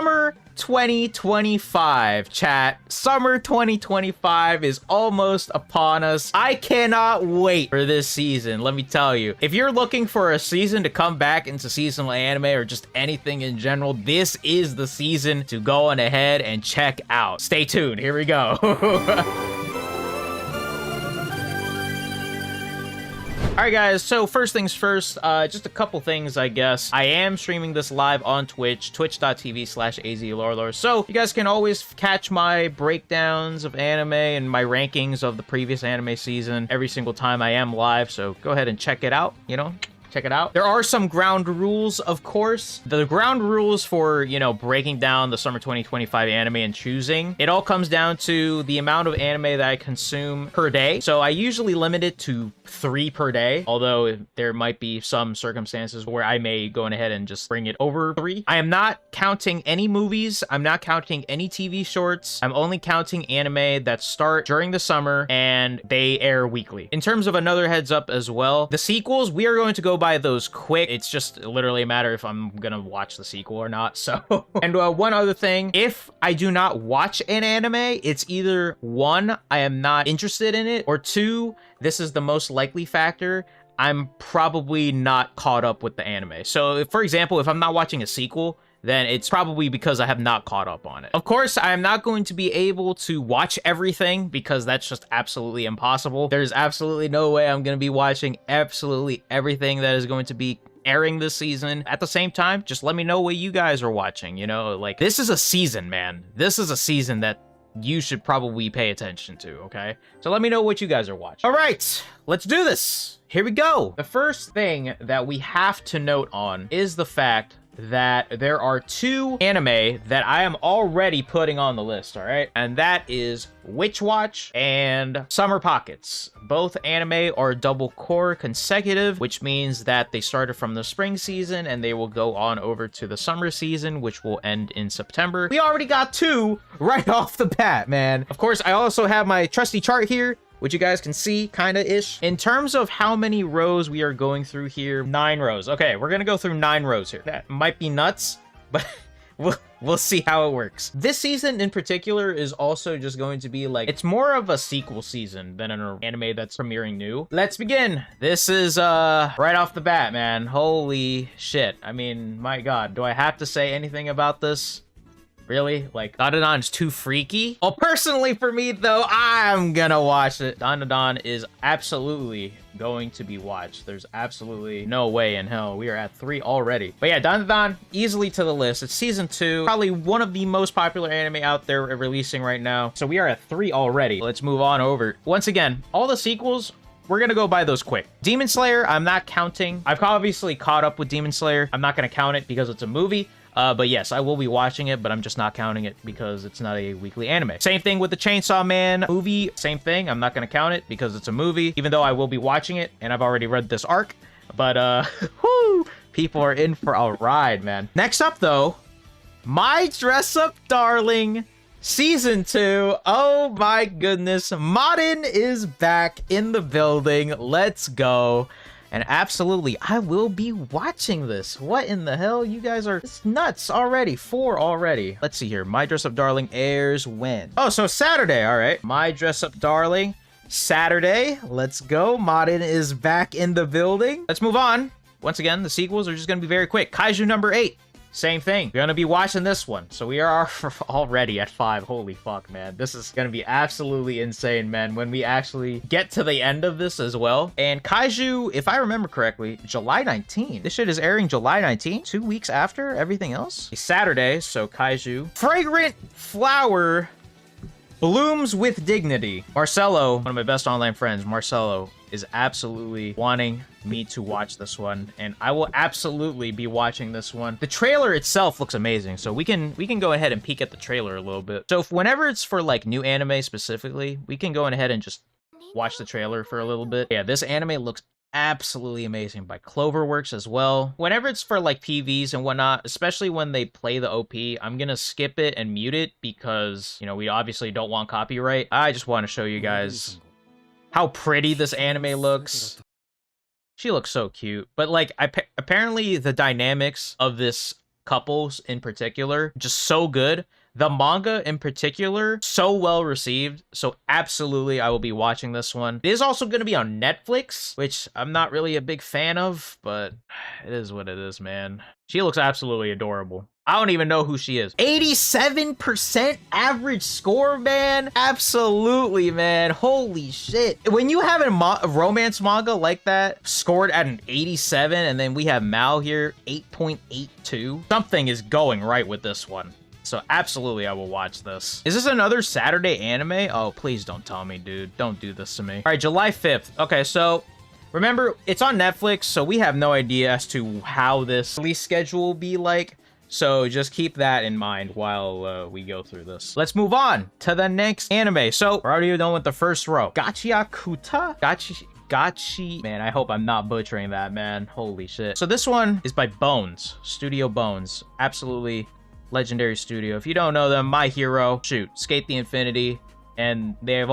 Summer 2025, chat. Summer 2025 is almost upon us. I cannot wait for this season, let me tell you. If you're looking for a season to come back into seasonal anime or just anything in general, this is the season to go on ahead and check out. Stay tuned, here we go. Alright guys, so first things first, just a couple things, I guess. I am streaming this live on Twitch, twitch.tv/azlorlor, so you guys can always catch my breakdowns of anime and my rankings of the previous anime season every single time I am live, so go ahead and check it out, you know? Check it out. There are some ground rules, of course. The ground rules for, you know, breaking down the summer 2025 anime and choosing, it all comes down to the amount of anime that I consume per day. So I usually limit it to 3 per day, although there might be some circumstances where I may go ahead and just bring it over 3. I am not counting any movies. I'm not counting any TV shorts. I'm only counting anime that start during the summer and they air weekly. In terms of another heads up as well, the sequels, we are going to go by those quick. It's just literally a matter if I'm gonna watch the sequel or not. So, and one other thing, if I do not watch an anime, it's either 1, I am not interested in it, or 2, this is the most likely factor, I'm probably not caught up with the anime. So, for example, if I'm not watching a sequel, then it's probably because I have not caught up on it. Of course, I am not going to be able to watch everything because that's just absolutely impossible. There's absolutely no way I'm going to be watching absolutely everything that is going to be airing this season. At the same time, just let me know what you guys are watching, you know? Like, this is a season, man. This is a season that you should probably pay attention to, okay? So let me know what you guys are watching. All right, let's do this. Here we go. The first thing that we have to note on is the fact that there are 2 anime that I am already putting on the list, all right? And that is Witch Watch and Summer Pockets. Both anime are double core consecutive, which means that they started from the spring season and they will go on over to the summer season, which will end in September. We already got 2 right off the bat, man. Of course, I also have my trusty chart here, which you guys can see, kinda-ish. In terms of how many rows we are going through here, 9 rows. Okay, we're gonna go through 9 rows here. That might be nuts, but we'll see how it works. This season in particular is also just going to be like, it's more of a sequel season than an anime that's premiering new. Let's begin. This is right off the bat, man. Holy shit. I mean, my god, do I have to say anything about this? Really? Like, DANDADAN is too freaky? Well, personally for me, though, I'm gonna watch it. DANDADAN is absolutely going to be watched. There's absolutely no way in hell. We are at 3 already. But yeah, DANDADAN, easily to the list. It's season 2. Probably one of the most popular anime out there releasing right now. So we are at 3 already. Let's move on over. Once again, all the sequels, we're gonna go by those quick. Demon Slayer, I'm not counting. I've obviously caught up with Demon Slayer. I'm not gonna count it because it's a movie. But yes, I will be watching it, but I'm just not counting it because it's not a weekly anime. Same thing with the Chainsaw Man movie. Same thing. I'm not going to count it because it's a movie, even though I will be watching it, and I've already read this arc. But, whoo, people are in for a ride, man. Next up, though, My Dress Up Darling Season 2. Oh my goodness. Modin is back in the building. Let's go. And absolutely, I will be watching this. What in the hell? You guys are... It's nuts already. 4 already. Let's see here. My Dress Up Darling airs when? Oh, so Saturday. All right. My Dress Up Darling. Saturday. Let's go. Modin is back in the building. Let's move on. Once again, the sequels are just going to be very quick. Kaiju number 8. Same thing. We're gonna be watching this one. So we are already at 5. Holy fuck, man. This is gonna be absolutely insane, man, when we actually get to the end of this as well. And Kaiju, if I remember correctly, July 19th. This shit is airing July 19th, 2 weeks after everything else. Saturday, so Kaiju. Fragrant Flower blooms with dignity. Marcelo, one of my best online friends, Marcelo, is absolutely wanting me to watch this one, and I will absolutely be watching this one. The trailer itself looks amazing, so we can go ahead and peek at the trailer a little bit. So whenever it's for like new anime specifically, we can go ahead and just watch the trailer for a little bit. Yeah, this anime looks absolutely amazing by Cloverworks as well. Whenever it's for like PVs and whatnot, especially when they play the OP, I'm gonna skip it and mute it because, you know, we obviously don't want copyright. I just want to show you guys how pretty this anime looks. She looks so cute. But like, apparently the dynamics of this couples in particular, just so good. The manga in particular, so well received. So absolutely, I will be watching this one. It is also going to be on Netflix, which I'm not really a big fan of, but it is what it is, man. She looks absolutely adorable. I don't even know who she is. 87% average score, man. Absolutely, man. Holy shit. When you have a romance manga like that, scored at an 87, and then we have Mal here, 8.82. Something is going right with this one. So absolutely, I will watch this. Is this another Saturday anime? Oh, please don't tell me, dude. Don't do this to me. All right, July 5th. Okay, so remember, it's on Netflix, so we have no idea as to how this release schedule will be like. So just keep that in mind while we go through this. Let's move on to the next anime. So we're already done with the first row. Gachiakuta? Gachi, man, I hope I'm not butchering that, man. Holy shit. So this one is by Bones, Studio Bones. Absolutely legendary studio. If you don't know them, My Hero, shoot, Skate the Infinity, and they've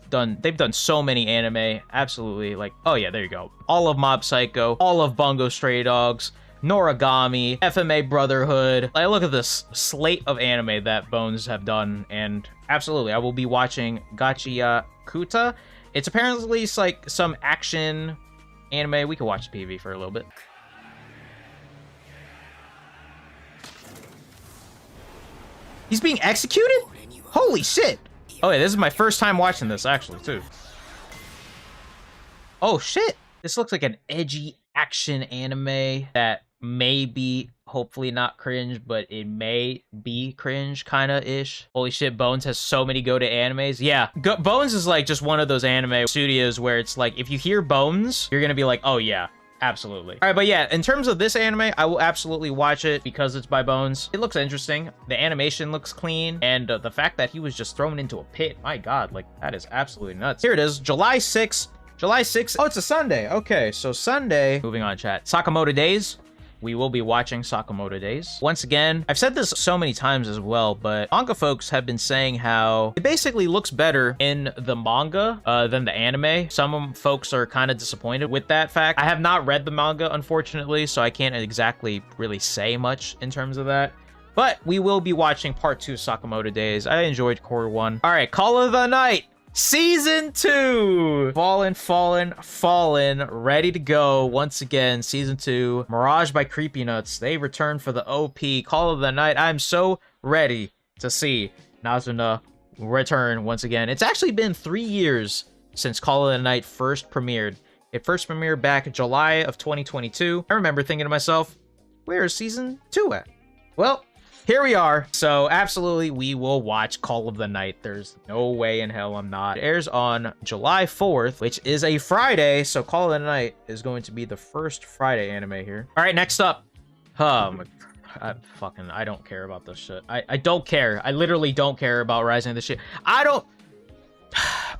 done so many anime. Absolutely, like, oh yeah, there you go. All of Mob Psycho, all of Bungo Stray Dogs, Noragami, FMA Brotherhood. Like, look at this slate of anime that Bones have done, and absolutely, I will be watching Gachiakuta. It's apparently like some action anime. We could watch the PV for a little bit. He's being executed? Holy shit! Oh yeah, this is my first time watching this, actually, too. Oh shit! This looks like an edgy action anime that may be, hopefully not cringe, but it may be cringe, kinda-ish. Holy shit, Bones has so many go-to animes. Yeah, Bones is like just one of those anime studios where it's like, if you hear Bones, you're gonna be like, oh yeah. Absolutely. All right, but yeah, in terms of this anime, I will absolutely watch it because it's by Bones. It looks interesting. The animation looks clean, and the fact that he was just thrown into a pit, my god, like, that is absolutely nuts. Here it is, July 6th. July 6th. Oh, it's a Sunday. Okay, so Sunday. Moving on, chat. Sakamoto Days. We will be watching Sakamoto Days. Once again, I've said this so many times as well, but manga folks have been saying how it basically looks better in the manga than the anime. Some folks are kind of disappointed with that fact. I have not read the manga, unfortunately, so I can't exactly really say much in terms of that. But we will be watching part 2 of Sakamoto Days. I enjoyed Cour 1. All right, Call of the Night. Season 2! Fallen, ready to go once again. Season 2, Mirage by Creepy Nuts. They return for the OP Call of the Night. I'm so ready to see Nazuna return once again. It's actually been 3 years since Call of the Night first premiered. It first premiered back in July of 2022. I remember thinking to myself, where is Season 2 at? Well, here we are. So absolutely, we will watch Call of the Night. There's no way in hell I'm not. It airs on July 4th, which is a Friday. So Call of the Night is going to be the first Friday anime here. All right, next up. I don't care about this shit. I don't care. I literally don't care about Rising of the shit. I don't.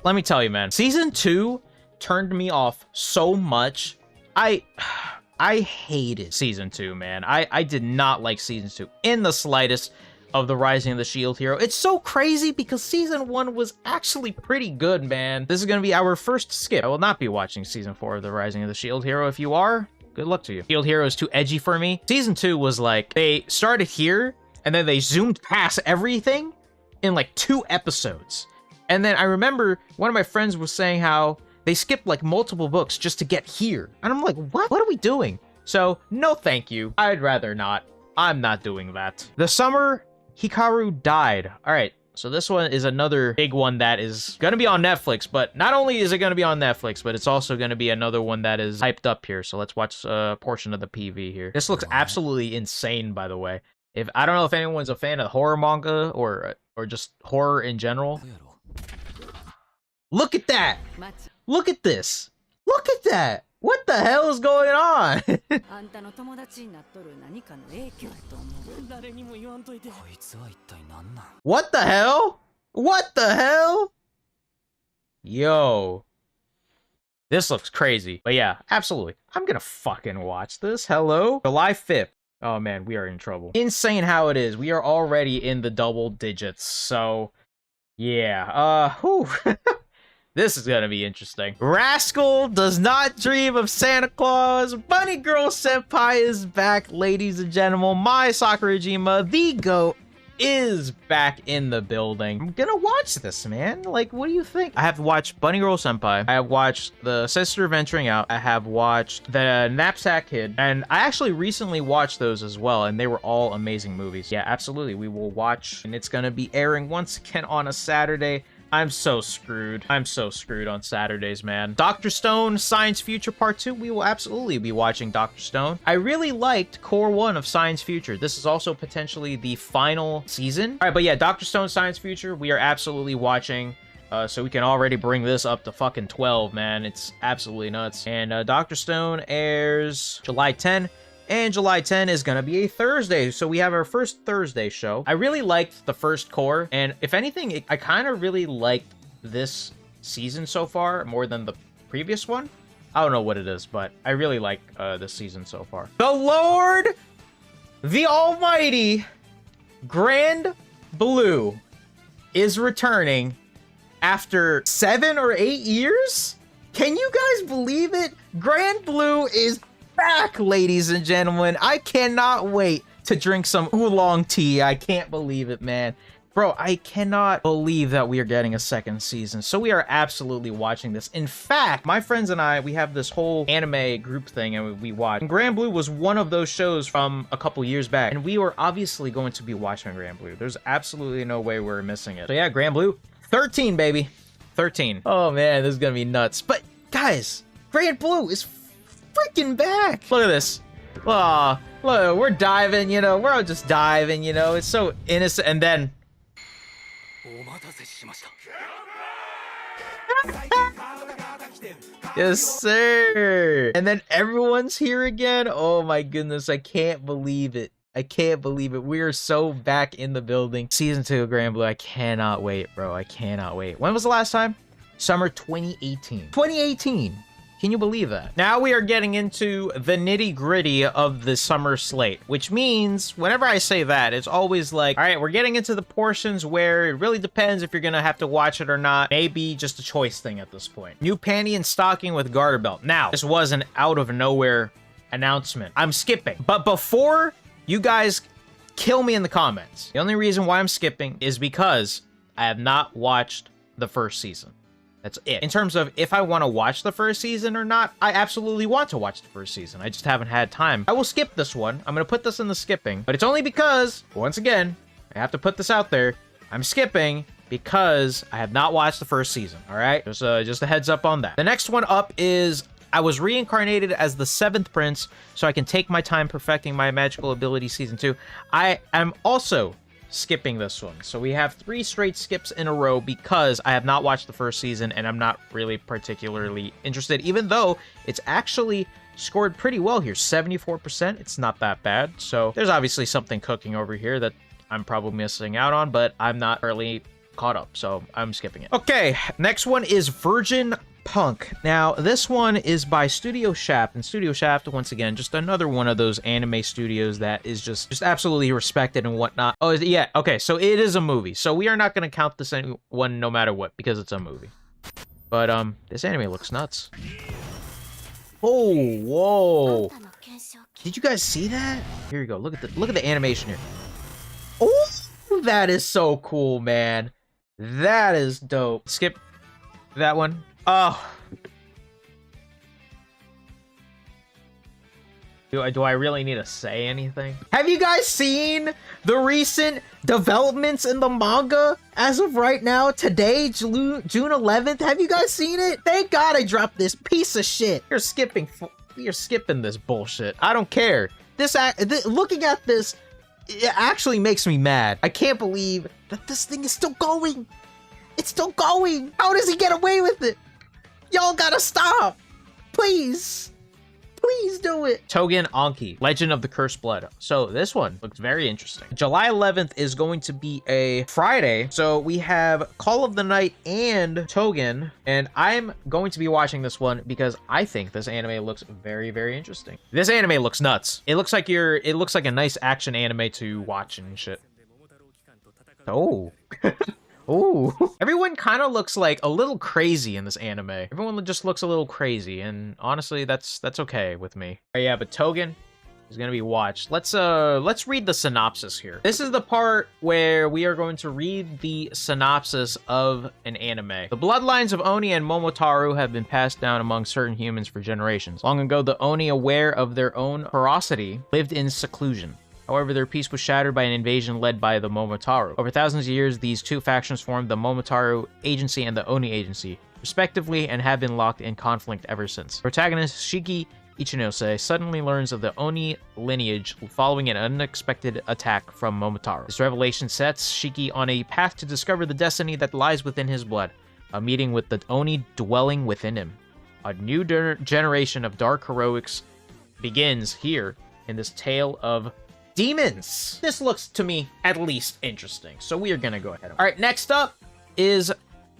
Let me tell you, man. Season 2 turned me off so much. I hated Season 2, man. I did not like Season 2 in the slightest of the Rising of the Shield Hero. It's so crazy because Season 1 was actually pretty good, man. This is going to be our first skip. I will not be watching Season 4 of the Rising of the Shield Hero. If you are, good luck to you. Shield Hero is too edgy for me. Season 2 was like, they started here, and then they zoomed past everything in like 2 episodes. And then I remember one of my friends was saying how they skipped like multiple books just to get here. And I'm like, what? What are we doing? So, no thank you. I'd rather not. I'm not doing that. The summer Hikaru died. All right, so this one is another big one that is going to be on Netflix. But not only is it going to be on Netflix, but it's also going to be another one that is hyped up here. So let's watch a portion of the PV here. This looks absolutely insane, by the way. I don't know if anyone's a fan of horror manga or just horror in general. Look at that! Look at this! Look at that! What the hell is going on? What the hell? What the hell? Yo. This looks crazy. But yeah, absolutely. I'm gonna fucking watch this. Hello? July 5th. Oh man, we are in trouble. Insane how it is. We are already in the double digits. So, yeah. Whew. This is gonna be interesting. Rascal does not dream of Santa Claus. Bunny Girl Senpai is back, ladies and gentlemen. My Sakurajima, the GOAT, is back in the building. I'm gonna watch this, man. Like, what do you think? I have watched Bunny Girl Senpai. I have watched The Sister Venturing Out. I have watched The Knapsack Kid. And I actually recently watched those as well, and they were all amazing movies. Yeah, absolutely. We will watch, and it's gonna be airing once again on a Saturday. I'm so screwed. I'm so screwed on Saturdays, man. Dr. Stone Science Future Part 2. We will absolutely be watching Dr. Stone. I really liked Cour 1 of Science Future. This is also potentially the final season. All right, but yeah, Dr. Stone Science Future, we are absolutely watching. So we can already bring this up to fucking 12, man. It's absolutely nuts. And Dr. Stone airs July 10. And July 10 is gonna be a Thursday, so we have our first Thursday show. I really liked the first Cour, and if anything, I kind of really liked this season so far more than the previous one. I don't know what it is, but I really like this season so far. The Lord, the Almighty, Grand Blue is returning after 7 or 8 years? Can you guys believe it? Grand Blue is back, ladies and gentlemen. I cannot wait to drink some oolong tea. I can't believe it, man. Bro, I cannot believe that we are getting a second season. So we are absolutely watching this. In fact, my friends and I, we have this whole anime group thing and we watch. And Grand Blue was one of those shows from a couple years back. And we were obviously going to be watching Grand Blue. There's absolutely no way we're missing it. So yeah, Grand Blue, 13, baby. 13. Oh man, this is gonna be nuts. But guys, Grand Blue is freaking back. Look at this. Oh, look, we're diving, you know, we're all just diving, you know, it's so innocent. And then yes, sir. And then everyone's here again. Oh my goodness, I can't believe it. I can't believe it. We are so back in the building. Season 2 of Grand Blue. I cannot wait, bro. I cannot wait. When was the last time? Summer 2018. 2018. Can you believe that? Now we are getting into the nitty-gritty of the summer slate, which means whenever I say that, it's always like, all right, we're getting into the portions where it really depends if you're gonna have to watch it or not. Maybe just a choice thing at this point. New Panty and Stocking with Garterbelt. Now, this was an out-of-nowhere announcement. I'm skipping. But before you guys kill me in the comments, the only reason why I'm skipping is because I have not watched the first season. That's it. In terms of if I want to watch the first season or not, I absolutely want to watch the first season. I just haven't had time. I will skip this one. I'm going to put this in the skipping, but it's only because, once again, I have to put this out there. I'm skipping because I have not watched the first season, all right? Just a heads up on that. The next one up is I was reincarnated as the 7th prince so I can take my time perfecting my magical ability season 2. I am also skipping this one. So we have 3 straight skips in a row because I have not watched the first season and I'm not really particularly interested, even though it's actually scored pretty well here. 74%. It's not that bad. So there's obviously something cooking over here that I'm probably missing out on, but I'm not really caught up, so I'm skipping it. Okay, next one is Virgin Punk. Now, this one is by Studio Shaft, and Studio Shaft, once again, just another one of those anime studios that is just absolutely respected and whatnot. Oh, yeah, okay, so it is a movie, so we are not going to count this one no matter what, because it's a movie. But, this anime looks nuts. Oh, whoa. Did you guys see that? Here you go, look at the animation here. Oh, that is so cool, man. That is dope. Skip that one. Oh. Do I really need to say anything? Have you guys seen the recent developments in the manga as of right now? Today, June 11th. Have you guys seen it? They gotta drop this piece of shit. You're skipping this bullshit. I don't care. Looking at this, it actually makes me mad. I can't believe that this thing is still going. It's still going. How does he get away with it? Y'all gotta stop. Please. Please do it. Tougen Anki, Legend of the Cursed Blood. So this one looks very interesting. July 11th is going to be a Friday. So we have Call of the Night and Tougen. And I'm going to be watching this one because I think this anime looks very, very interesting. This anime looks nuts. It looks like it looks like a nice action anime to watch and shit. Oh. Ooh. Everyone kind of looks like a little crazy in this anime. Everyone just looks a little crazy, and honestly, that's okay with me. Oh, yeah, but Tougen is gonna be watched. Let's read the synopsis here. This is the part where we are going to read the synopsis of an anime. The bloodlines of Oni and Momotaro have been passed down among certain humans for generations. Long ago, the Oni, aware of their own ferocity, lived in seclusion. However, their peace was shattered by an invasion led by the Momotaro. Over thousands of years, these two factions formed the Momotaro Agency and the Oni Agency, respectively, and have been locked in conflict ever since. Protagonist Shiki Ichinose suddenly learns of the Oni lineage following an unexpected attack from Momotaro. This revelation sets Shiki on a path to discover the destiny that lies within his blood, a meeting with the Oni dwelling within him. A new generation of dark heroics begins here in this tale of demons. This looks to me at least interesting, so we are gonna go ahead. All right, next up is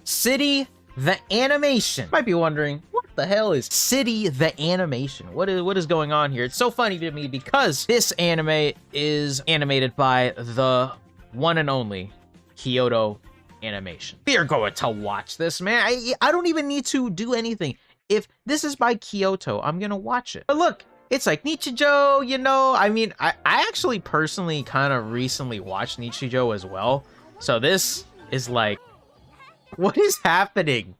City the Animation. Might be wondering, what the hell is City the Animation? What is going on here? It's so funny to me because this anime is animated by the one and only Kyoto Animation. We are going to watch this, man. I don't even need to do anything. If this is by Kyoto, I'm gonna watch it. But look, it's like Nichijou, you know? I mean, I actually personally kind of recently watched Nichijou as well. So this is like, what is happening?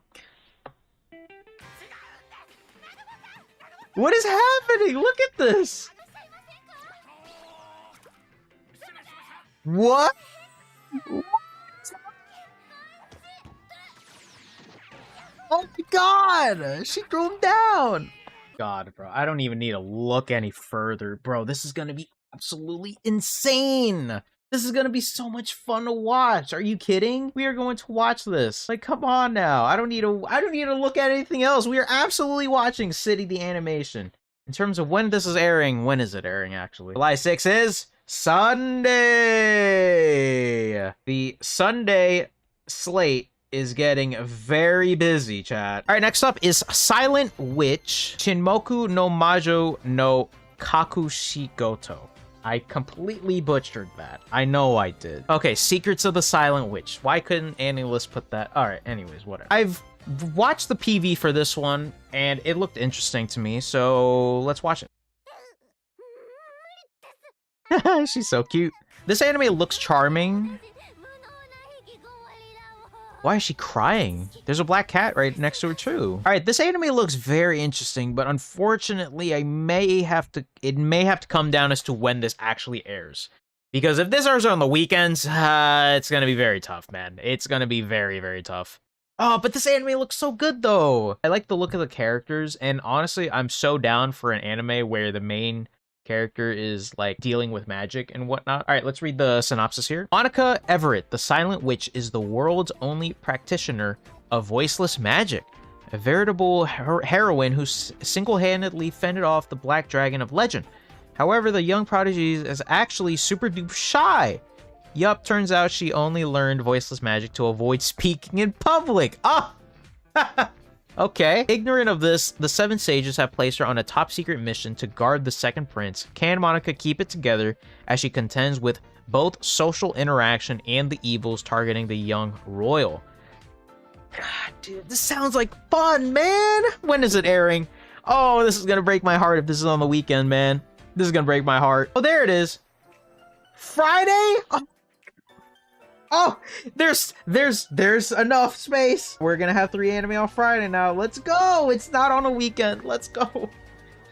What is happening? Look at this. What? Oh my god! She threw him down! God, bro, I don't even need to look any further. Bro, this is gonna be absolutely insane! This is gonna be so much fun to watch. Are you kidding? We are going to watch this. Like, come on now. I don't need to look at anything else. We are absolutely watching City the Animation. In terms of when this is airing, when is it airing actually? July 6th is Sunday! The Sunday slate is getting very busy, chat. All right, next up is Silent Witch Shinmoku no Majo no Kakushigoto. I completely butchered that. I know I did. Okay, Secrets of the Silent Witch. Why couldn't AniList put that? All right, anyways, whatever. I've watched the PV for this one, and it looked interesting to me, so let's watch it. She's so cute. This anime looks charming. Why is she crying? There's a black cat right next to her too. All right, this anime looks very interesting, but unfortunately, it may have to come down as to when this actually airs. Because if this airs on the weekends, it's gonna be very tough, man. It's gonna be very, very tough. Oh, but this anime looks so good though. I like the look of the characters, and honestly, I'm so down for an anime where the main character is like dealing with magic and whatnot. All right, let's read the synopsis here. Monica Everett, the Silent Witch, is the world's only practitioner of voiceless magic, a veritable heroine who single-handedly fended off the Black Dragon of legend. However, the young prodigy is actually super duper shy. Yup, turns out she only learned voiceless magic to avoid speaking in public. Ah! Okay. Ignorant of this, the Seven Sages have placed her on a top-secret mission to guard the second prince. Can Monica keep it together as she contends with both social interaction and the evils targeting the young royal? God, dude, this sounds like fun, man! When is it airing? Oh, this is gonna break my heart if this is on the weekend, man. This is gonna break my heart. Oh, there it is. Friday? Oh, there's enough space. We're gonna have 3 anime on Friday now. Let's go. It's not on a weekend. Let's go.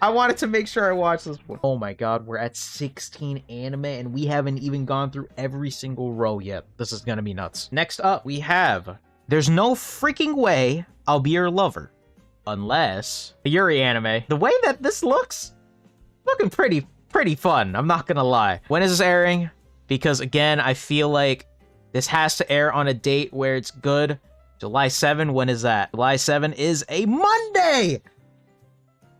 I wanted to make sure I watched this one. Oh my god, we're at 16 anime and we haven't even gone through every single row yet. This is gonna be nuts. Next up, we have There's No Freaking Way I'll Be Your Lover. Unless the Yuri anime. The way that this looks, looking pretty fun. I'm not gonna lie. When is this airing? Because again, I feel like this has to air on a date where it's good. July 7, when is that? July 7 is a Monday!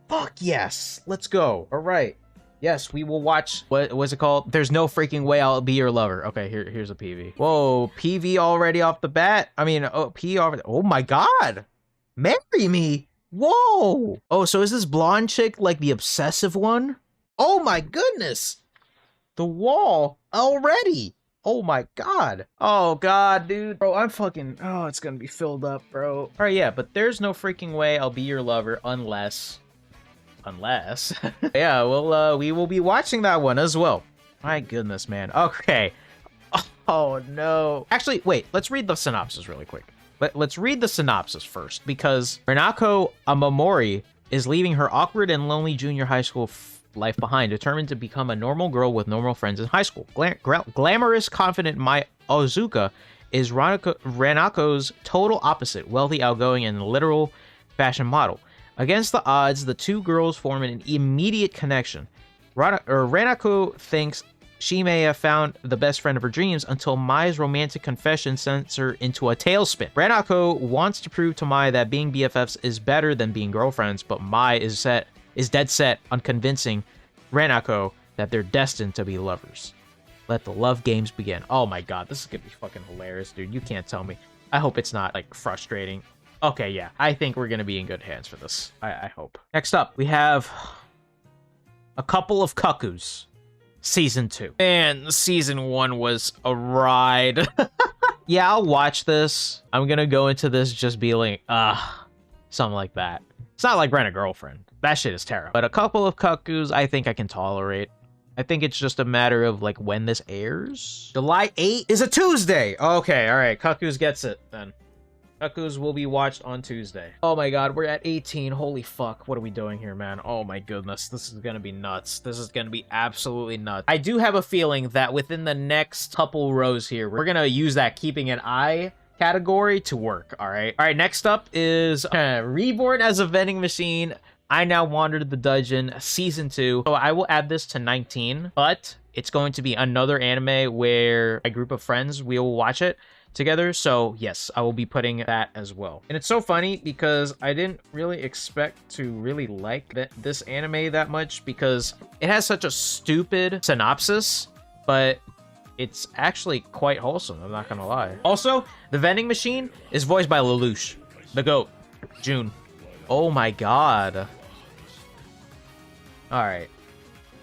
Fuck yes! Let's go. Alright. Yes, we will watch, what was it called? There's No Freaking Way I'll Be Your Lover. Okay, here's a PV. Whoa, PV already off the bat? I mean, oh, P already. Oh my god! Marry me! Whoa! Oh, so is this blonde chick like the obsessive one? Oh my goodness! The wall already! Oh my god. Oh god, dude. Bro, I'm fucking... Oh, it's gonna be filled up, bro. Alright, yeah, but there's no freaking way I'll be your lover unless... yeah, well, we will be watching that one as well. My goodness, man. Okay. Oh, no. Actually, wait. Let's read the synopsis really quick. Let's read the synopsis first, because Hanako Amamori is leaving her awkward and lonely junior high school life behind, determined to become a normal girl with normal friends in high school. Glamorous, confident Mai Ozuka is Ranako's total opposite, wealthy, outgoing, and literal fashion model. Against the odds, the two girls form an immediate connection. Ranako thinks she may have found the best friend of her dreams until Mai's romantic confession sends her into a tailspin. Ranako wants to prove to Mai that being BFFs is better than being girlfriends, but Mai is dead set on convincing Ranako that they're destined to be lovers. Let the love games begin. Oh my god, this is gonna be fucking hilarious, dude. You can't tell me. I hope it's not, like, frustrating. Okay, yeah. I think we're gonna be in good hands for this. I hope. Next up, we have a couple of Cuckoos. Season 2. And Season 1 was a ride. Yeah, I'll watch this. I'm gonna go into this just be like, something like that. It's not like Rent a Girlfriend. That shit is terrible. But a couple of Cuckoos, I think I can tolerate. I think it's just a matter of, like, when this airs. July 8th is a Tuesday! Okay, alright. Cuckoos gets it, then. Cuckoos will be watched on Tuesday. Oh my god, we're at 18. Holy fuck. What are we doing here, man? Oh my goodness. This is gonna be nuts. This is gonna be absolutely nuts. I do have a feeling that within the next couple rows here, we're gonna use that keeping an eye category to work, alright? Alright, next up is Reborn as a vending machine. I Now Wandered the Dungeon, Season 2. So I will add this to 19, but it's going to be another anime where a group of friends, we will watch it together. So yes, I will be putting that as well. And it's so funny because I didn't really expect to really like this anime that much because it has such a stupid synopsis, but it's actually quite wholesome, I'm not gonna lie. Also, the vending machine is voiced by Lelouch, the GOAT, June. Oh my god. Alright.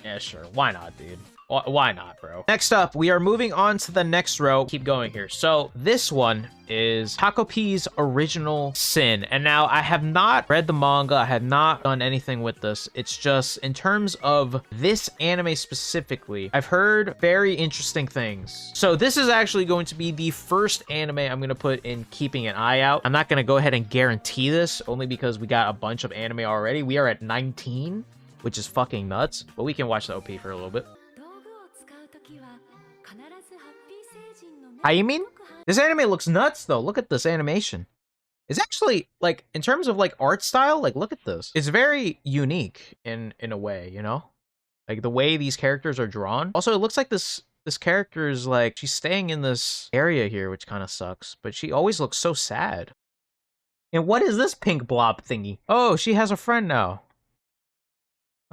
Yeah, sure. Why not, dude? Why not, bro? Next up, we are moving on to the next row. Keep going here. So this one is Takopi's Original Sin. And now I have not read the manga. I have not done anything with this. It's just in terms of this anime specifically, I've heard very interesting things. So this is actually going to be the first anime I'm going to put in keeping an eye out. I'm not going to go ahead and guarantee this only because we got a bunch of anime already. We are at 19, which is fucking nuts, but we can watch the OP for a little bit. How you mean? This anime looks nuts, though. Look at this animation. It's actually, like, in terms of, like, art style, like, look at this. It's very unique in a way, you know? Like, the way these characters are drawn. Also, it looks like this character is, like, she's staying in this area here, which kind of sucks. But she always looks so sad. And what is this pink blob thingy? Oh, she has a friend now.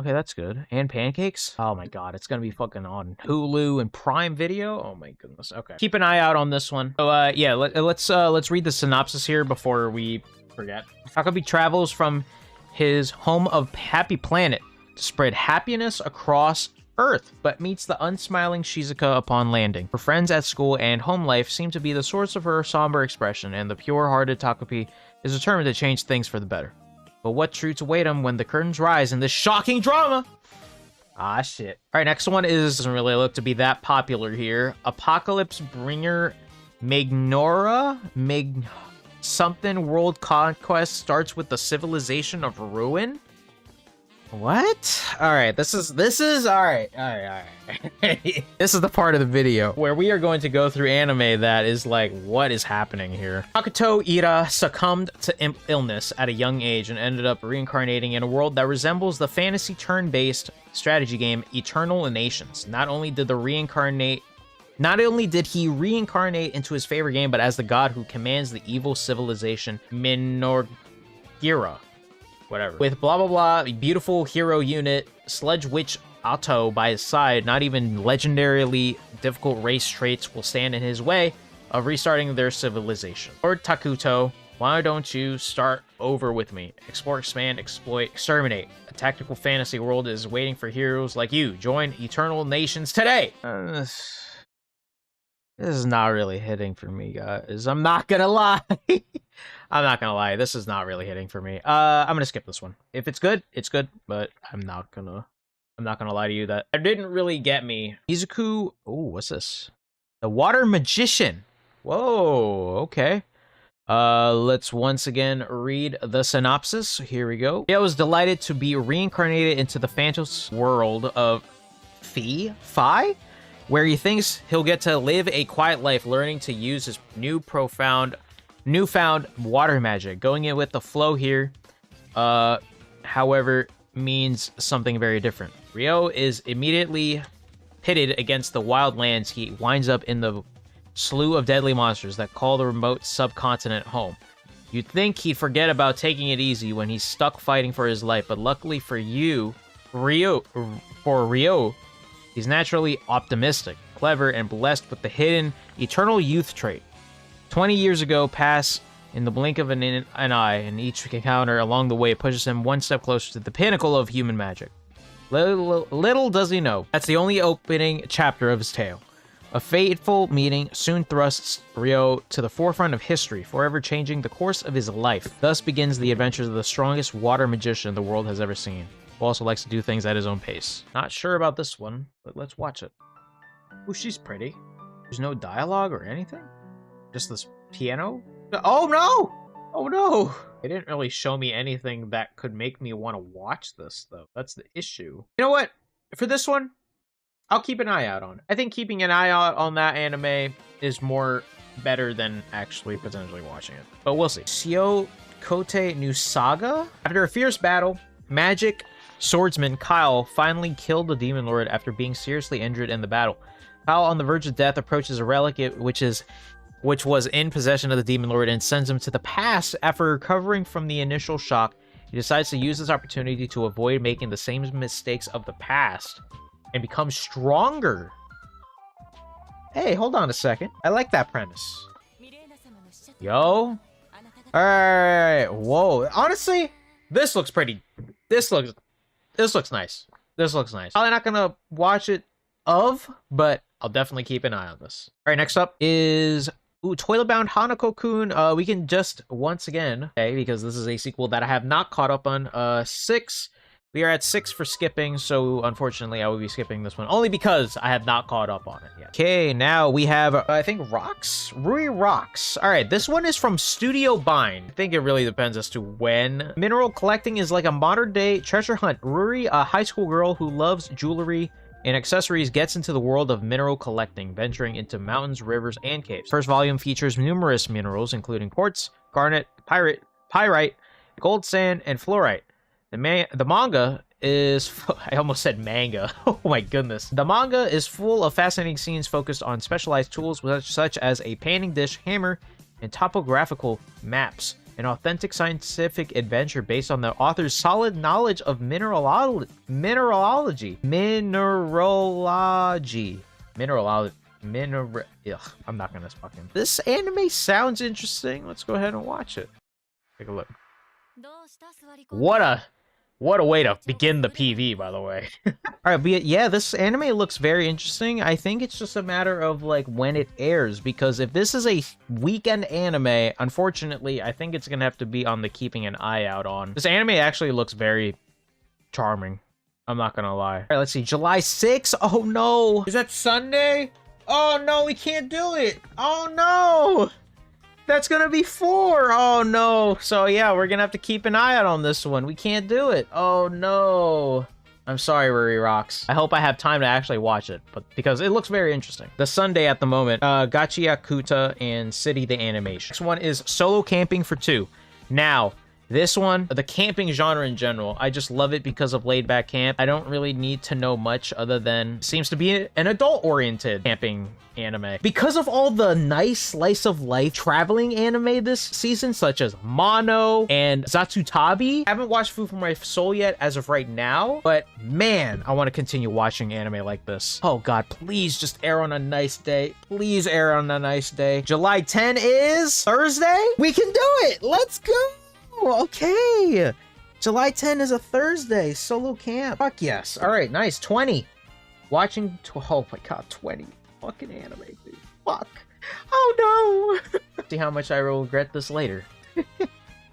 Okay, that's good. And pancakes? Oh my god, it's gonna be fucking on Hulu and Prime Video? Oh my goodness, okay. Keep an eye out on this one. So, yeah, let's read the synopsis here before we forget. Takopi travels from his home of Happy Planet to spread happiness across Earth, but meets the unsmiling Shizuka upon landing. Her friends at school and home life seem to be the source of her somber expression, and the pure-hearted Takopi is determined to change things for the better. But what truths await him when the curtains rise in this shocking drama? Ah, shit. All right, next one doesn't really look to be that popular here. Apocalypse Bringer Mynoghra? Something World Conquest starts with the civilization of ruin? What? All right, this is all right. This is the part of the video where we are going to go through anime that is like, what is happening here? Makoto Ira succumbed to illness at a young age and ended up reincarnating in a world that resembles the fantasy turn-based strategy game Eternal Nations. Not only did he reincarnate into his favorite game, but as the god who commands the evil civilization Mynoghra. Whatever. With blah blah blah, beautiful hero unit, Sledge Witch Atto by his side, not even legendarily difficult race traits will stand in his way of restarting their civilization. Lord Takuto, why don't you start over with me? Explore, expand, exploit, exterminate. A tactical fantasy world is waiting for heroes like you. Join Eternal Nations today! This is not really hitting for me, guys. I'm not gonna lie. I'm not gonna lie. This is not really hitting for me. I'm gonna skip this one. If it's good, it's good. But I'm not gonna lie to you that it didn't really get me. Izuku. Oh, what's this? The Water Magician. Whoa. Okay. Let's once again read the synopsis. Here we go. Rio is delighted to be reincarnated into the Phantos world of Fi, where he thinks he'll get to live a quiet life, learning to use his newfound water magic. Going in with the flow here, however, means something very different. Rio is immediately pitted against the wild lands. He winds up in the slew of deadly monsters that call the remote subcontinent home. You'd think he'd forget about taking it easy when he's stuck fighting for his life, but luckily for Rio, he's naturally optimistic, clever, and blessed with the hidden eternal youth trait. 20 years ago pass in the blink of an eye, and each encounter along the way pushes him one step closer to the pinnacle of human magic. Little does he know, that's the only opening chapter of his tale. A fateful meeting soon thrusts Rio to the forefront of history, forever changing the course of his life. Thus begins the adventures of the strongest water magician the world has ever seen, who also likes to do things at his own pace. Not sure about this one, but let's watch it. Oh, she's pretty. There's no dialogue or anything? Just this piano? Oh no! Oh no! They didn't really show me anything that could make me want to watch this, though. That's the issue. You know what? For this one, I'll keep an eye out on it. I think keeping an eye out on that anime is better than actually potentially watching it. But we'll see. Syo Kote New Saga? After a fierce battle, magic swordsman Kyle finally killed the Demon Lord after being seriously injured in the battle. Kyle, on the verge of death, approaches a relic which was in possession of the Demon Lord and sends him to the past. After recovering from the initial shock, he decides to use this opportunity to avoid making the same mistakes of the past and become stronger. Hey, hold on a second. I like that premise. Yo. Alright. Whoa. Honestly, this looks pretty. This looks nice. This looks nice. Probably not gonna watch it but I'll definitely keep an eye on this. Alright, next up is Toilet-Bound Hanako-kun. We can just once again, okay, because this is a sequel that I have not caught up on. 6. We are at 6 for skipping, so unfortunately I will be skipping this one only because I have not caught up on it yet. Okay, now we have, I think, Rocks? Ruri Rocks. Alright, this one is from Studio Bind. I think it really depends as to when. Mineral collecting is like a modern-day treasure hunt. Ruri, a high school girl who loves jewelry and accessories, gets into the world of mineral collecting, venturing into mountains, rivers, and caves. First volume features numerous minerals, including quartz, garnet, pyrite, gold sand, and fluorite. The manga is... I almost said manga. Oh my goodness. The manga is full of fascinating scenes focused on specialized tools such as a painting dish, hammer, and topographical maps. An authentic scientific adventure based on the author's solid knowledge of mineralogy. Ugh, I'm not gonna fucking... This anime sounds interesting. Let's go ahead and watch it. Take a look. What a way to begin the PV, by the way. Alright, but yeah, this anime looks very interesting. I think it's just a matter of, like, when it airs, because if this is a weekend anime, unfortunately, I think it's gonna have to be on the keeping an eye out on. This anime actually looks very charming. I'm not gonna lie. Alright, let's see. July 6th? Oh, no. Is that Sunday? Oh, no, we can't do it. Oh, no. That's gonna be 4. Oh, no. So, yeah, we're gonna have to keep an eye out on this one. We can't do it. Oh, no. I'm sorry, Ruri Rocks. I hope I have time to actually watch it, but because it looks very interesting. The Sunday at the moment, Gachiakuta and City the Animation. Next one is Solo Camping for 2. Now, this one, the camping genre in general, I just love it because of laid back camp. I don't really need to know much other than seems to be an adult oriented camping anime. Because of all the nice slice of life traveling anime this season, such as Mono and Zatsutabi. I haven't watched Food for My Soul yet as of right now, but man, I want to continue watching anime like this. Oh god, please just air on a nice day. Please air on a nice day. July 10 is Thursday? We can do it! Let's go! Okay, July 10 is a Thursday. Solo camp. Fuck yes. All right, nice. 20. Watching. Oh my god, 20 fucking anime, dude. fuck. Oh no. See how much I will regret this later.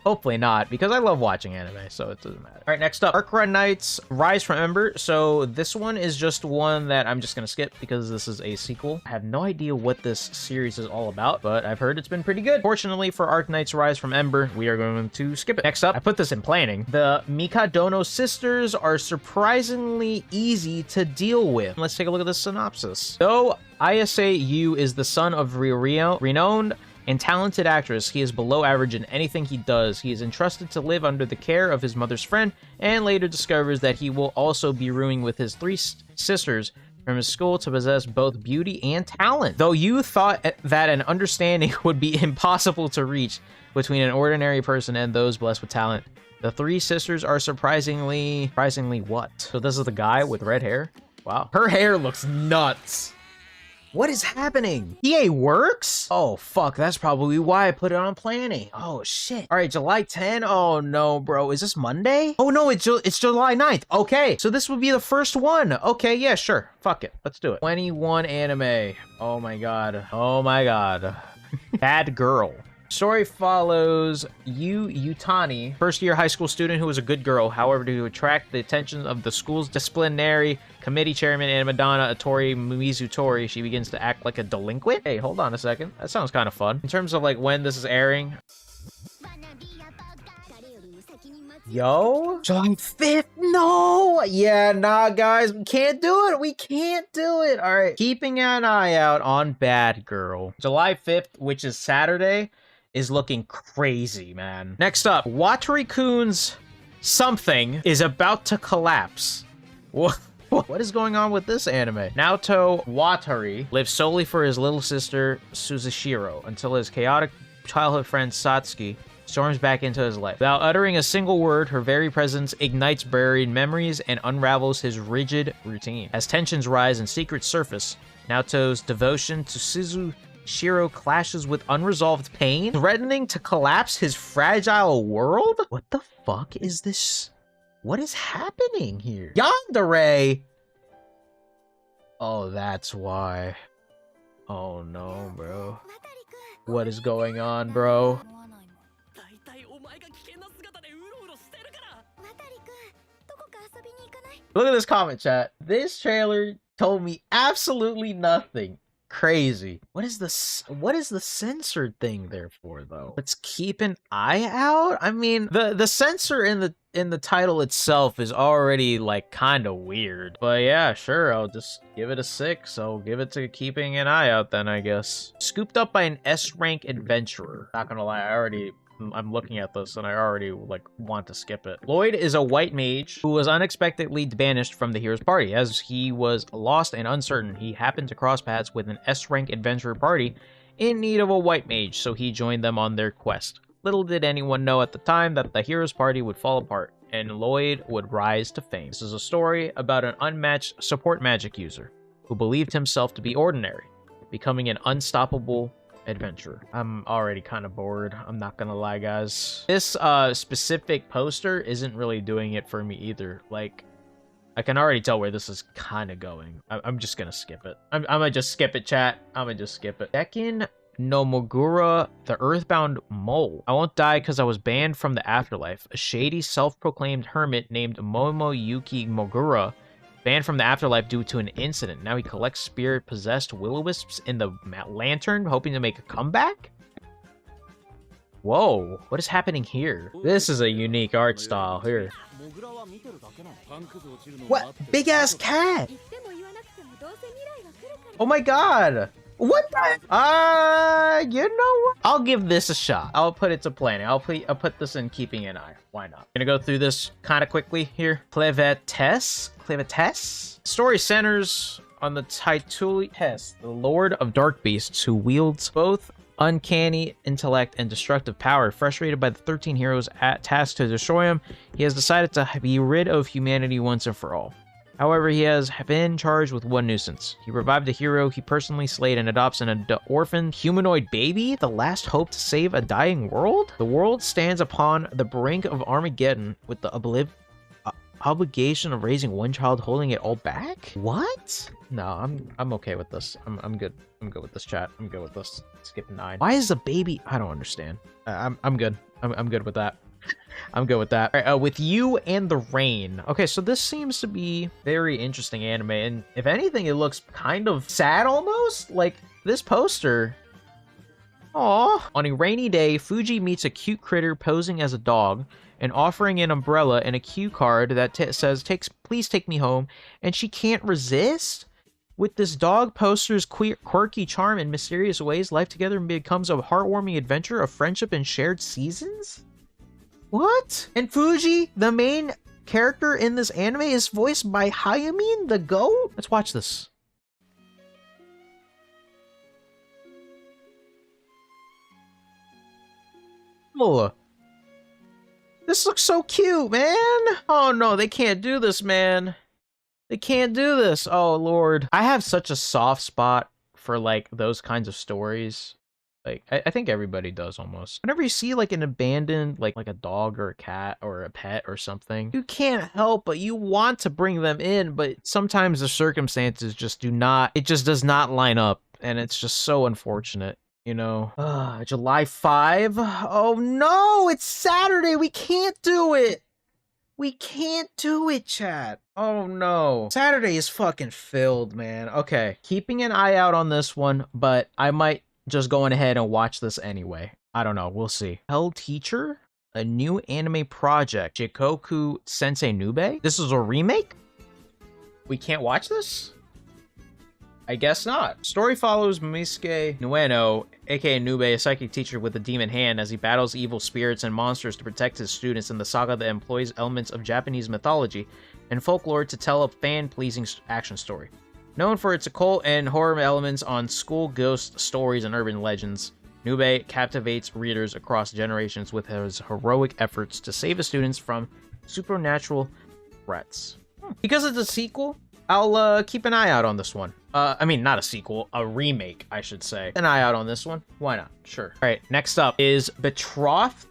Hopefully not, because I love watching anime, so it doesn't matter. All right, next up, Arknights Rise from Ember. So this one is just one that I'm just gonna skip because this is a sequel. I have no idea what this series is all about, but I've heard it's been pretty good. Fortunately for Arknights Rise from Ember, we are going to skip it. Next up, I put this in planning. The Mikadono sisters are surprisingly easy to deal with. Let's take a look at the synopsis. Though Ayase Yu is the son of renowned and talented actress, he is below average in anything he does. He is entrusted to live under the care of his mother's friend, and later discovers that he will also be rooming with his three sisters from his school to possess both beauty and talent. Though you thought that an understanding would be impossible to reach between an ordinary person and those blessed with talent, the three sisters are surprisingly what? So this is the guy with red hair? Wow. Her hair looks nuts. What is happening? EA works? Oh, fuck. That's probably why I put it on planning. Oh, shit. All right, July 10. Oh, no, bro. Is this Monday? Oh, no, it's July 9th. Okay, so this would be the first one. Okay, yeah, sure. Fuck it. Let's do it. 21 anime. Oh, my God. Oh, my God. Bad girl. Story follows Yutani, first-year high school student who was a good girl. However, to attract the attention of the school's disciplinary committee chairman and Madonna Atori Mizutori, she begins to act like a delinquent. Hey, hold on a second. That sounds kind of fun. In terms of like when this is airing. Yo, July 5th? No! Yeah, nah, guys, we can't do it. We can't do it. All right, keeping an eye out on Bad Girl. July 5th, which is Saturday, is looking crazy, man. Next up, Watari-kun's something is about to collapse. What is going on with this anime? Naoto Watari lives solely for his little sister Suzashiro until his chaotic childhood friend Satsuki storms back into his life. Without uttering a single word, her very presence ignites buried memories and unravels his rigid routine. As tensions rise and secrets surface, Naoto's devotion to Suzashiro clashes with unresolved pain, threatening to collapse his fragile world? What the fuck is this? What is happening here? Yandere! Oh, that's why. Oh no, bro. What is going on, bro? Look at this comment, chat. This trailer told me absolutely nothing. Crazy. What is the censored thing there for, though? Let's keep an eye out. I mean, the censor in the title itself is already like kind of weird. But yeah, sure, I'll just give it a 6. I'll give it to keeping an eye out then, I guess. Scooped up by an S-rank adventurer. Not gonna lie, I'm looking at this and I already like want to skip it. Lloyd is a white mage who was unexpectedly banished from the hero's party. As he was lost and uncertain, he happened to cross paths with an S-rank adventurer party in need of a white mage, so he joined them on their quest. Little did anyone know at the time that the hero's party would fall apart and Lloyd would rise to fame. This is a story about an unmatched support magic user who believed himself to be ordinary, becoming an unstoppable adventurer. I'm already kind of bored. I'm not gonna lie, guys. This specific poster isn't really doing it for me either. Like, I can already tell where this is kind of going. I'm just gonna skip it. I'm gonna just skip it, chat. I'm gonna just skip it. Dekin no Mogura, the Earthbound Mole. I won't die because I was banned from the afterlife. A shady, self-proclaimed hermit named Momoyuki Mogura banned from the afterlife due to an incident. Now he collects spirit-possessed will-o-wisps in the lantern, hoping to make a comeback? Whoa, what is happening here? This is a unique art style here. What? Big-ass cat! Oh my god! What the? You know what? I'll give this a shot. I'll put it to planning. I'll put this in keeping an eye. Why not? Gonna go through this kind of quickly here. Clevetess? Story centers on the Taituli Test, the Lord of Dark Beasts, who wields both uncanny intellect and destructive power. Frustrated by the 13 heroes tasked to destroy him, he has decided to be rid of humanity once and for all. However, he has been charged with one nuisance. He revived a hero he personally slayed and adopts an orphan humanoid baby, the last hope to save a dying world? The world stands upon the brink of Armageddon with the obligation of raising one child, holding it all back? What? No, I'm okay with this. I'm good. I'm good with this, chat. I'm good with this. Skip 9. Why is the baby? I don't understand. I'm good. I'm good with that. I'm good with that. All right, with You and the Rain. Okay, so this seems to be very interesting anime, and if anything, it looks kind of sad almost. Like this poster. Aw. On a rainy day, Fuji meets a cute critter posing as a dog and offering an umbrella and a cue card that says, please take me home, and she can't resist? With this dog poster's quirky charm and mysterious ways, life together becomes a heartwarming adventure of friendship and shared seasons? What? And Fuji, the main character in this anime, is voiced by Hayamin the goat? Let's watch this. Oh, this looks so cute, man. Oh no, they can't do this, man. They can't do this. Oh Lord. I have such a soft spot for like those kinds of stories. Like I think everybody does almost. Whenever you see like an abandoned, like a dog or a cat or a pet or something, you can't help but you want to bring them in, but sometimes the circumstances just do not, it just does not line up, and it's just so unfortunate. You know, July 5. Oh no, it's Saturday. We can't do it. We can't do it, chat. Oh no. Saturday is fucking filled, man. Okay, keeping an eye out on this one, but I might just go ahead and watch this anyway. I don't know. We'll see. Hell Teacher, a new anime project. Jikoku Sensei Nube. This is a remake? We can't watch this? I guess not. Story follows Misuke Nueno, aka Nube, a psychic teacher with a demon hand, as he battles evil spirits and monsters to protect his students in the saga that employs elements of Japanese mythology and folklore to tell a fan-pleasing action story. Known for its occult and horror elements on school ghost stories and urban legends, Nube captivates readers across generations with his heroic efforts to save his students from supernatural threats. Because it's a sequel, I'll keep an eye out on this one. I mean, not a sequel, a remake, I should say. An eye out on this one. Why not? Sure. All right, next up is Betrothed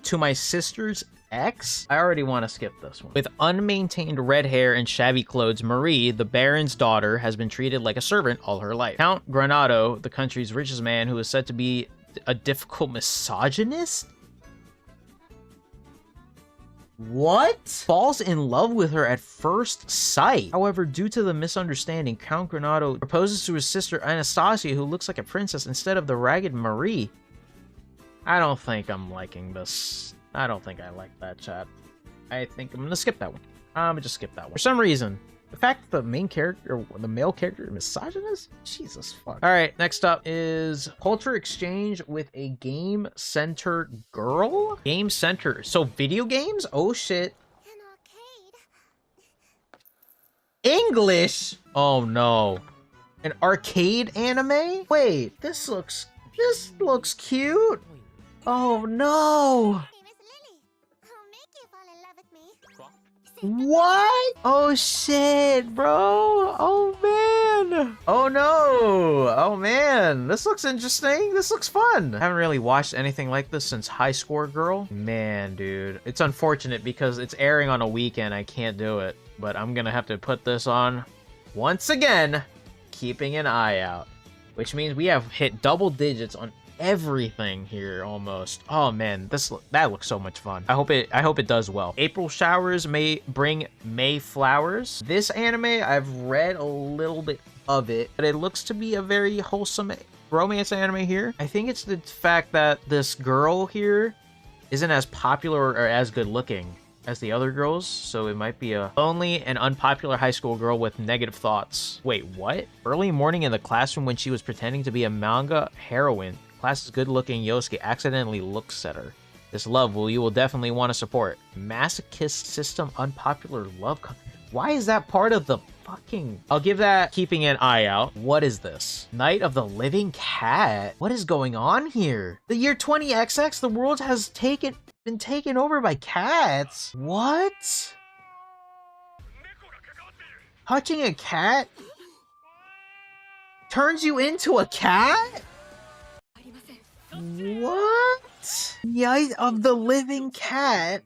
to My Sister's Ex. I already want to skip this one. With unmaintained red hair and shabby clothes, Marie, the Baron's daughter, has been treated like a servant all her life. Count Granado, the country's richest man who is said to be a difficult misogynist, what? Falls in love with her at first sight. However, due to the misunderstanding, Count Granado proposes to his sister Anastasia, who looks like a princess instead of the ragged Marie. I don't think I'm liking this. I don't think I like that, chat. I think I'm gonna skip that one. I'm gonna just skip that one. For some reason, the fact that the main character, or the male character, is misogynist? Jesus fuck. Alright, next up is Culture Exchange with a Game Center Girl? Game Center. So video games? Oh shit. English? Oh no. An arcade anime? Wait, this looks cute. Oh no. What? Oh shit, bro. Oh man. Oh no. Oh man. This looks interesting. This looks fun. I haven't really watched anything like this since High Score Girl. Man, dude. It's unfortunate because it's airing on a weekend. I can't do it. But I'm gonna have to put this on once again, keeping an eye out. Which means we have hit double digits on everything here almost. Oh man, that looks so much fun. I hope it does well. April showers may bring May flowers. This anime, I've read a little bit of it, but it looks to be a very wholesome romance anime here. I think it's the fact that this girl here isn't as popular or as good looking as the other girls, so it might be a lonely and unpopular high school girl with negative thoughts. Wait, what? Early morning in the classroom when she was pretending to be a manga heroine, class's good-looking Yosuke accidentally looks at her. This love you will definitely want to support. Masochist system unpopular love. Why is that part of the fucking... I'll give that keeping an eye out. What is this? Night of the Living Cat? What is going on here? The year 20XX, the world has been taken over by cats. What? Touching a cat turns you into a cat? What? Night of the Living Cat?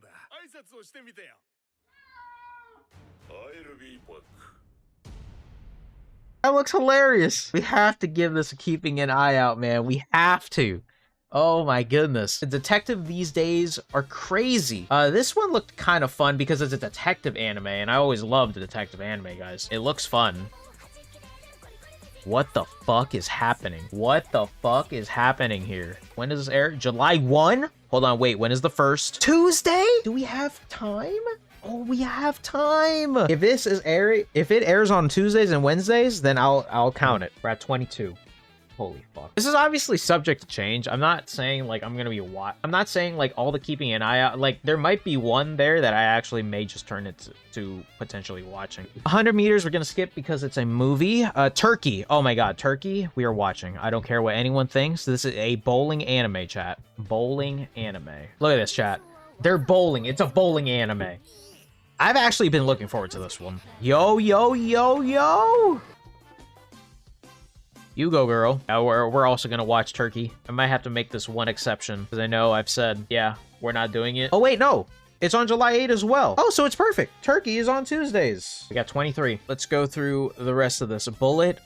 That looks hilarious. We have to give this a keeping an eye out, man. We have to. Oh my goodness. The detective these days are crazy. This one looked kind of fun because it's a detective anime, and I always loved the detective anime, guys. It looks fun. What the fuck is happening? What the fuck is happening here? When does this air? July 1? Hold on, wait, when is the first? Tuesday? Do we have time? Oh, we have time. If it airs on Tuesdays and Wednesdays, then I'll count it. We're at 22. Holy fuck. This is obviously subject to change. I'm not saying like I'm gonna be I'm not saying like all the keeping an eye out. Like there might be one there that I actually may just turn it to potentially watching. 100 meters we're gonna skip because it's a movie. Turkey. Oh my god, Turkey. We are watching. I don't care what anyone thinks. This is a bowling anime, chat. Bowling anime. Look at this, chat. They're bowling. It's a bowling anime. I've actually been looking forward to this one. Yo, yo, yo, yo. You go, girl. We're also gonna watch Turkey. I might have to make this one exception because I know I've said, yeah, we're not doing it. Oh, wait, no. It's on July 8 as well. Oh, so it's perfect. Turkey is on Tuesdays. We got 23. Let's go through the rest of this. Bullet.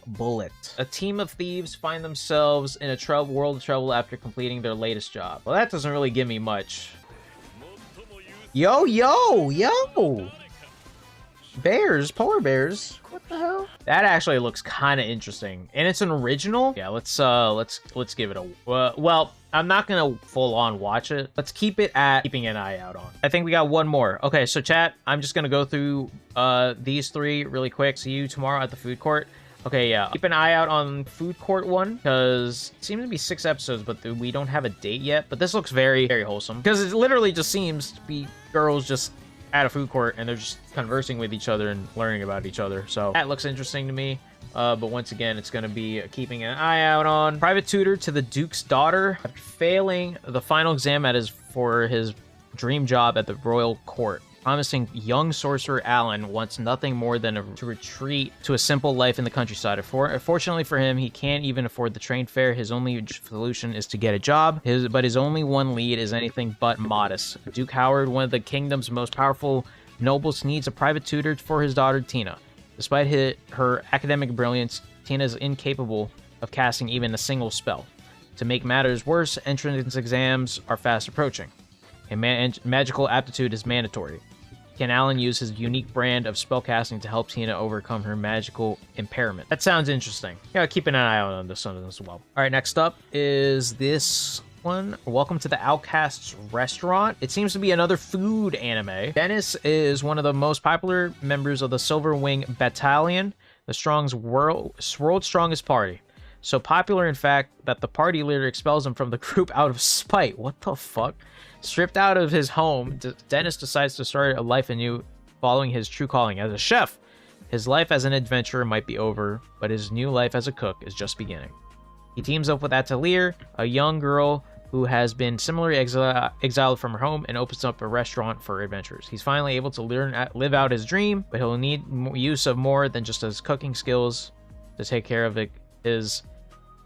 A team of thieves find themselves in a world of trouble after completing their latest job. Well, that doesn't really give me much. Yo, yo, yo. Bears, polar bears. What the hell? That actually looks kind of interesting, and it's an original. Yeah, let's give it a. Well, I'm not gonna full on watch it. Let's keep it at keeping an eye out on. I think we got one more. Okay, so chat, I'm just gonna go through these three really quick. See you tomorrow at the food court. Okay, yeah. Keep an eye out on food court one because it seems to be 6 episodes, but we don't have a date yet. But this looks very, very wholesome because it literally just seems to be girls just at a food court and they're just conversing with each other and learning about each other. So that looks interesting to me. But once again, it's going to be keeping an eye out on. Private tutor to the Duke's daughter. After failing the final exam for his dream job at the royal court, promising young sorcerer Alan wants nothing more than to retreat to a simple life in the countryside. Fortunately for him, he can't even afford the train fare. His only solution is to get a job. But his only one lead is anything but modest. Duke Howard, one of the kingdom's most powerful nobles, needs a private tutor for his daughter Tina. Despite her academic brilliance, Tina is incapable of casting even a single spell. To make matters worse, entrance exams are fast approaching, and magical aptitude is mandatory. Can Alan use his unique brand of spellcasting to help Tina overcome her magical impairment? That sounds interesting. Yeah, keep an eye out on this one as well. All right, next up is this one. Welcome to the Outcasts Restaurant. It seems to be another food anime. Dennis is one of the most popular members of the Silver Wing Battalion, the world's strongest party. So popular, in fact, that the party leader expels him from the group out of spite. What the fuck? Stripped out of his home, Dennis decides to start a life anew, following his true calling as a chef. His life as an adventurer might be over, but his new life as a cook is just beginning. He teams up with Atelier, a young girl who has been similarly exiled from her home, and opens up a restaurant for adventurers. He's finally able to live out his dream, but he'll need use of more than just his cooking skills to take care of his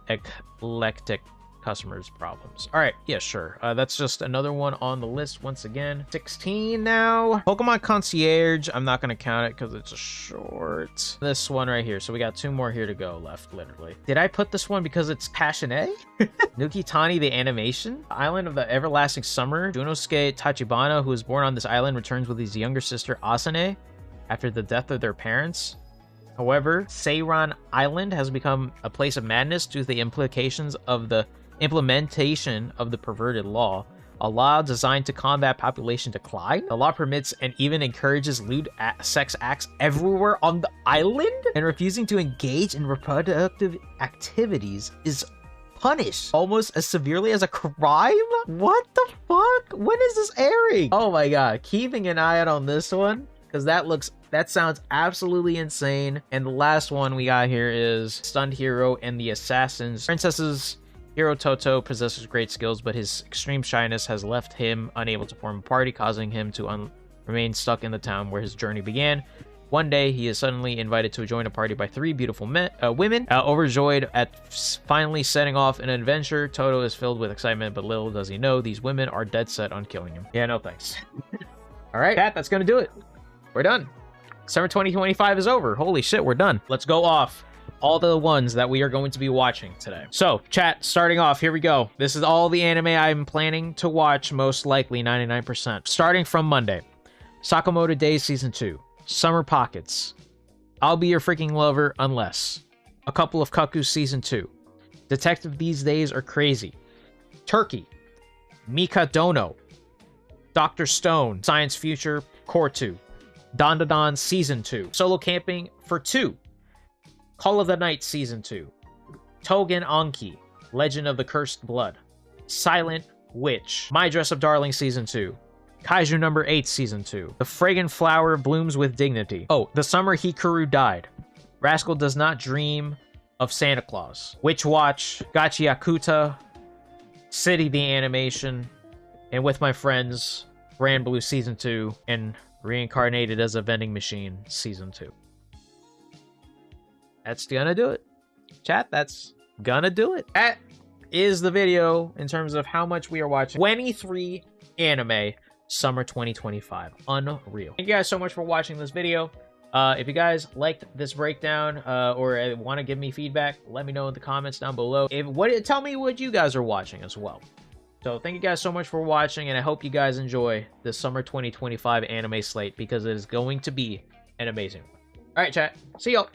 eclectic customers' problems. All right, yeah, sure. That's just another one on the list once again. 16 now. Pokemon Concierge. I'm not going to count it because it's a short. This one right here. So we got 2 more here to go left, literally. Did I put this one because it's passionate? Nukitashi the Animation. Island of the Everlasting Summer. Junosuke Tachibana, who was born on this island, returns with his younger sister Asane after the death of their parents. However, Seiran Island has become a place of madness due to the implications of the implementation of the perverted law, a law designed to combat population decline. The law permits and even encourages lewd sex acts everywhere on the island, and refusing to engage in reproductive activities is punished almost as severely as a crime. What the fuck? When is this airing? Oh my god, keeping an eye out on this one because that sounds absolutely insane. And the last one we got here is Stunned Hero and the Assassins. Princess's hero Toto possesses great skills, but his extreme shyness has left him unable to form a party, causing him to remain stuck in the town where his journey began. One day, he is suddenly invited to join a party by 3 beautiful women. Overjoyed at finally setting off an adventure, Toto is filled with excitement, but little does he know these women are dead set on killing him. Yeah, no thanks. All right, Pat, that's gonna do it. We're done. Summer 2025 is over. Holy shit, we're done. Let's go off. all the ones that we are going to be watching today. So, chat, starting off, here we go. This is all the anime I'm planning to watch, most likely 99%. Starting from Monday, Sakamoto Days Season 2, Summer Pockets, I'll Be Your Freaking Lover Unless, a couple of Cuckoos Season 2, Detective These Days Are Crazy, Turkey, Mikadono, Dr. Stone, Science Future, Cour 2, DANDADAN Season 2, Solo Camping for 2, Call of the Night Season 2, Tougen Anki, Legend of the Cursed Blood, Silent Witch, My Dress Up Darling Season 2, Kaiju No. 8 Season 2, The Fragrant Flower Blooms with Dignity, oh, The Summer Hikaru Died, Rascal Does Not Dream of Santa Claus, Witch Watch, Gachiakuta, City the Animation, and With My Friends, Grand Blue Season 2, and Reincarnated as a Vending Machine Season 2. That's gonna do it. Chat, that's gonna do it. That is the video in terms of how much we are watching. 23 anime summer 2025. Unreal. Thank you guys so much for watching this video. If you guys liked this breakdown or want to give me feedback, let me know in the comments down below. Tell me what you guys are watching as well. So thank you guys so much for watching, and I hope you guys enjoy the summer 2025 anime slate because it is going to be an amazing one. All right, chat. See y'all.